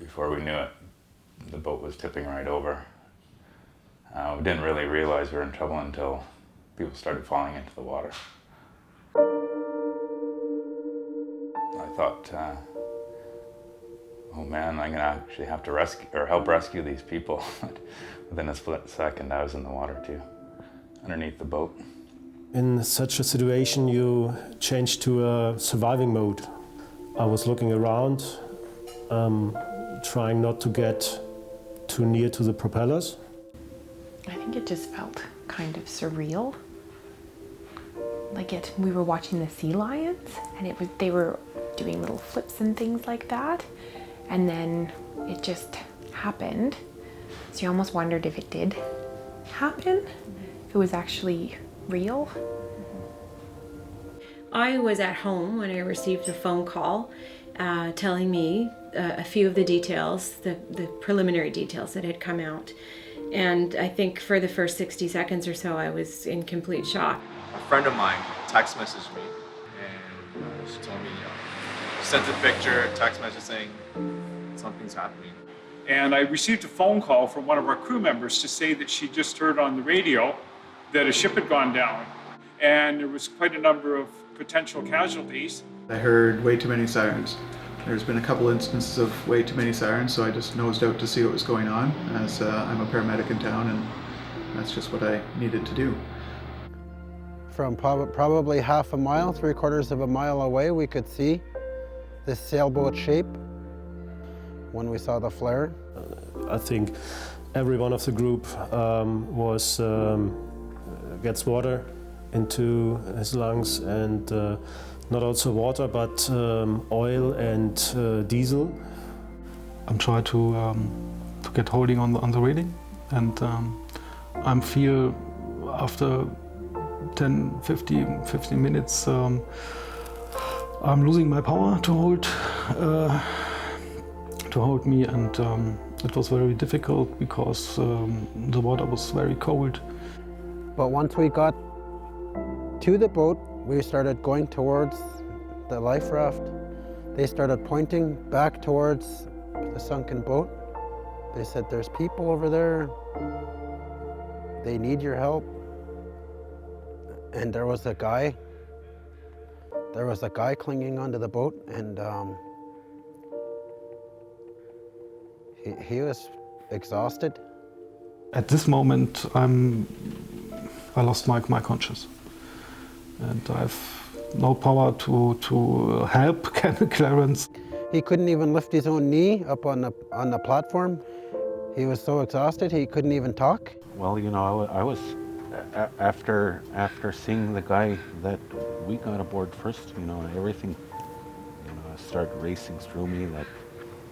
before we knew it, the boat was tipping right over. We didn't really realize we were in trouble until people started falling into the water. I thought, oh man, I'm gonna actually have to help rescue these people. Within a split second, I was in the water too, underneath the boat. In such a situation, you change to a surviving mode. I was looking around, trying not to get too near to the propellers. I think it just felt kind of surreal. Like we were watching the sea lions, and they were doing little flips and things like that, and then it just happened. So you almost wondered if it did happen, if it was actually real. I was at home when I received a phone call telling me a few of the details, the preliminary details that had come out. And I think for the first 60 seconds or so, I was in complete shock. A friend of mine text messaged me, and she told me, she sent a picture, a text message saying something's happening. And I received a phone call from one of our crew members to say that she just heard on the radio that a ship had gone down, and there was quite a number of potential casualties. I heard way too many sirens. There's been a couple instances of way too many sirens, so I just nosed out to see what was going on, as I'm a paramedic in town, and that's just what I needed to do. From probably half a mile, 3/4 of a mile away, we could see this sailboat shape when we saw the flare. I think every one of the group gets water into his lungs, and not also water, but oil and diesel. I'm trying to get holding on the railing, and I feel after 10-15 minutes I'm losing my power to hold me, and it was very difficult because the water was very cold. But once we got to the boat, we started going towards the life raft. They started pointing back towards the sunken boat. They said, "There's people over there. They need your help." And there was a guy clinging onto the boat, and he was exhausted. At this moment, I lost my conscience, and I have no power to help Clarence. He couldn't even lift his own knee up on the platform. He was so exhausted he couldn't even talk. Well, you know, I was after seeing the guy that we got aboard first. You know, everything, you know, started racing through me. That,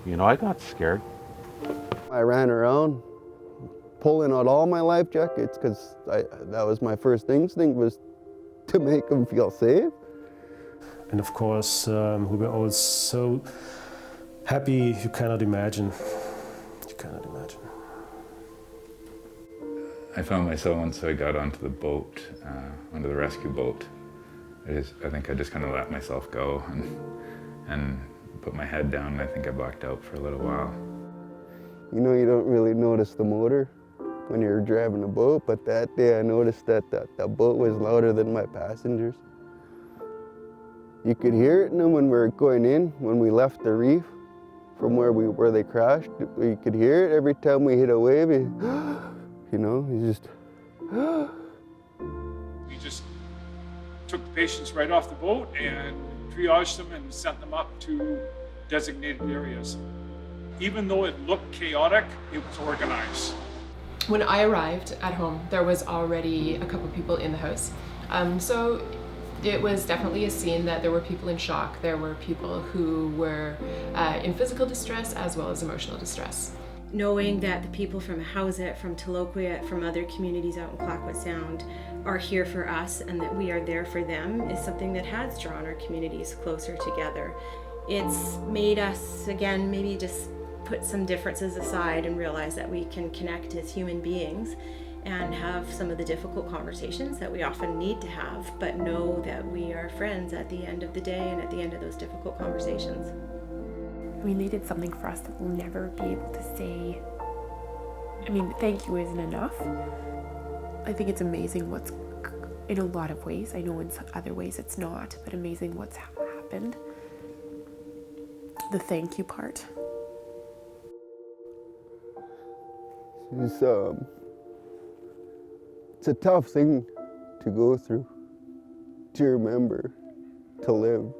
you know, I got scared. I ran around pulling out all my life jackets because that was my first instinct, was to make them feel safe. And of course, we were all so happy, you cannot imagine. You cannot imagine. I found myself once I got onto the boat, onto the rescue boat. I think I just kind of let myself go and put my head down, and I think I blacked out for a little while. You know, you don't really notice the motor when you're driving a boat, but that day I noticed that the boat was louder than my passengers. You could hear it when we were going in, when we left the reef from where they crashed. You could hear it every time we hit a wave. You know, you just... We just took the patients right off the boat and triaged them and sent them up to designated areas. Even though it looked chaotic, it was organized. When I arrived at home, there was already a couple people in the house. So it was definitely a scene that there were people in shock. There were people who were in physical distress as well as emotional distress. Knowing that the people from Howsett, from Taloquiet, from other communities out in Clayoquot Sound are here for us and that we are there for them is something that has drawn our communities closer together. It's made us, again, maybe just put some differences aside and realize that we can connect as human beings and have some of the difficult conversations that we often need to have, but know that we are friends at the end of the day and at the end of those difficult conversations. I mean, they did something for us that we'll never be able to say. I mean, thank you isn't enough. I think it's amazing what's, in a lot of ways, I know in other ways it's not, but amazing what's happened. The thank you part. It's a tough thing to go through, to remember, to live.